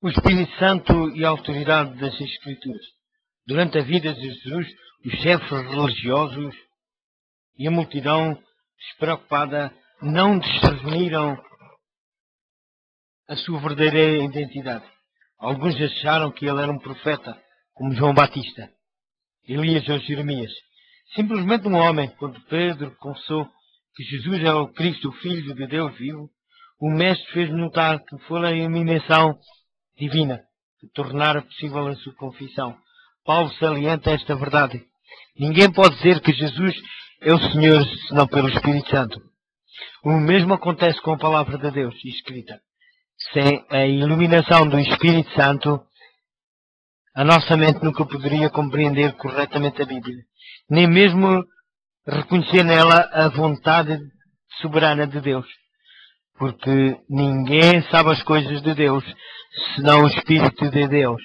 O Espírito Santo e a autoridade das Escrituras. Durante a vida de Jesus, os chefes religiosos e a multidão despreocupada não discerniram a sua verdadeira identidade. Alguns acharam que ele era um profeta, como João Batista, Elias ou Jeremias. Simplesmente um homem. Quando Pedro confessou que Jesus é o Cristo, o Filho de Deus vivo, o Mestre fez notar que foi a iluminação divina que tornara possível a sua confissão. Paulo salienta esta verdade. Ninguém pode dizer que Jesus é o Senhor senão pelo Espírito Santo. O mesmo acontece com a palavra de Deus escrita. Sem a iluminação do Espírito Santo, a nossa mente nunca poderia compreender corretamente a Bíblia, nem mesmo reconhecer nela a vontade soberana de Deus. Porque ninguém sabe as coisas de Deus, senão o Espírito de Deus.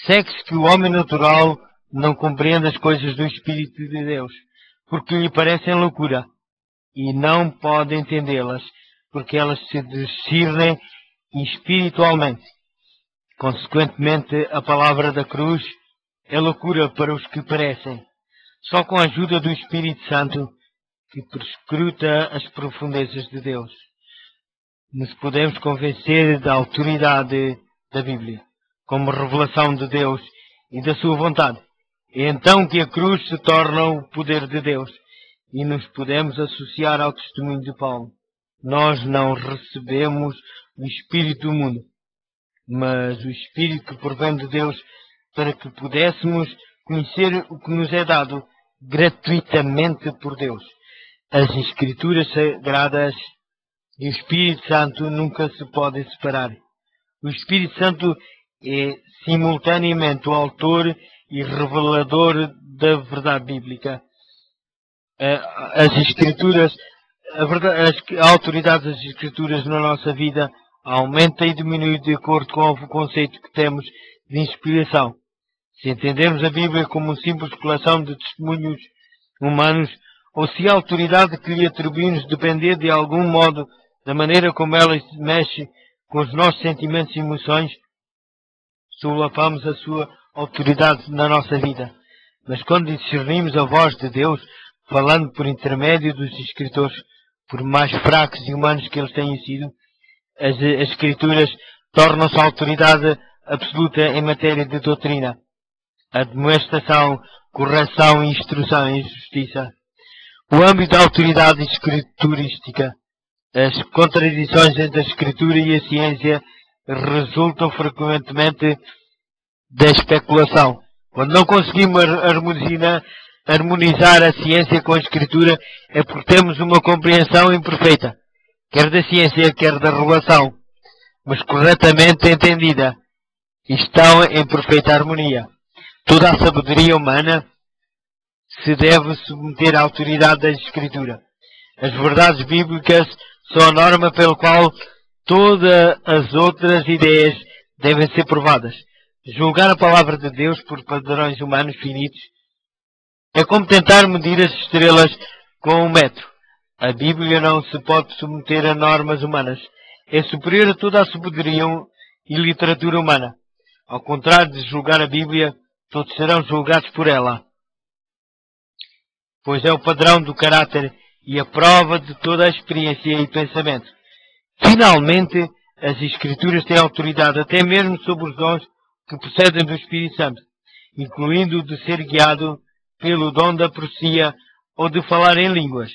Segue-se que o homem natural não compreende as coisas do Espírito de Deus, porque lhe parecem loucura, e não pode entendê-las, porque elas se discernem espiritualmente. Consequentemente, a palavra da cruz é loucura para os que perecem. Só com a ajuda do Espírito Santo, que perscruta as profundezas de Deus, nos podemos convencer da autoridade da Bíblia, como revelação de Deus e da sua vontade. É então que a cruz se torna o poder de Deus e nos podemos associar ao testemunho de Paulo. Nós não recebemos o Espírito do mundo, mas o Espírito que provém de Deus, para que pudéssemos conhecer o que nos é dado gratuitamente por Deus. As Escrituras Sagradas e o Espírito Santo nunca se podem separar. O Espírito Santo é simultaneamente o autor e revelador da verdade bíblica. As Escrituras, a autoridade das Escrituras na nossa vida aumenta e diminui de acordo com o conceito que temos de inspiração. Se entendermos a Bíblia como uma simples coleção de testemunhos humanos, ou se a autoridade que lhe atribuímos depender de algum modo da maneira como ela mexe com os nossos sentimentos e emoções, solapamos a sua autoridade na nossa vida. Mas quando discernimos a voz de Deus, falando por intermédio dos escritores, por mais fracos e humanos que eles tenham sido, as Escrituras tornam-se autoridade absoluta em matéria de doutrina, admoestação, correção, instrução e justiça. O âmbito da autoridade escriturística. As contradições entre a Escritura e a ciência resultam frequentemente da especulação. Quando não conseguimos harmonizar a ciência com a Escritura, é porque temos uma compreensão imperfeita, quer da ciência, quer da revelação, mas corretamente entendida, e estão em perfeita harmonia. Toda a sabedoria humana se deve submeter à autoridade da Escritura. As verdades bíblicas são a norma pela qual todas as outras ideias devem ser provadas. Julgar a palavra de Deus por padrões humanos finitos é como tentar medir as estrelas com um metro. A Bíblia não se pode submeter a normas humanas. É superior a toda a sabedoria e literatura humana. Ao contrário de julgar a Bíblia, todos serão julgados por ela, pois é o padrão do caráter e a prova de toda a experiência e pensamento. Finalmente, as Escrituras têm autoridade até mesmo sobre os dons que procedem do Espírito Santo, incluindo o de ser guiado pelo dom da profecia ou de falar em línguas.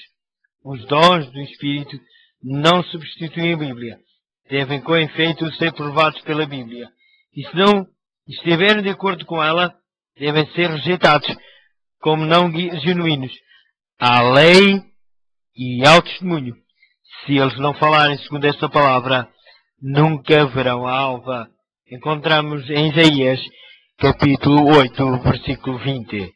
Os dons do Espírito não substituem a Bíblia. Devem, com efeito, ser provados pela Bíblia. E se não estiverem de acordo com ela, devem ser rejeitados como não genuínos. Há lei e ao testemunho. Se eles não falarem segundo esta palavra, nunca verão a alva. Encontramos em Isaías, capítulo 8, versículo 20.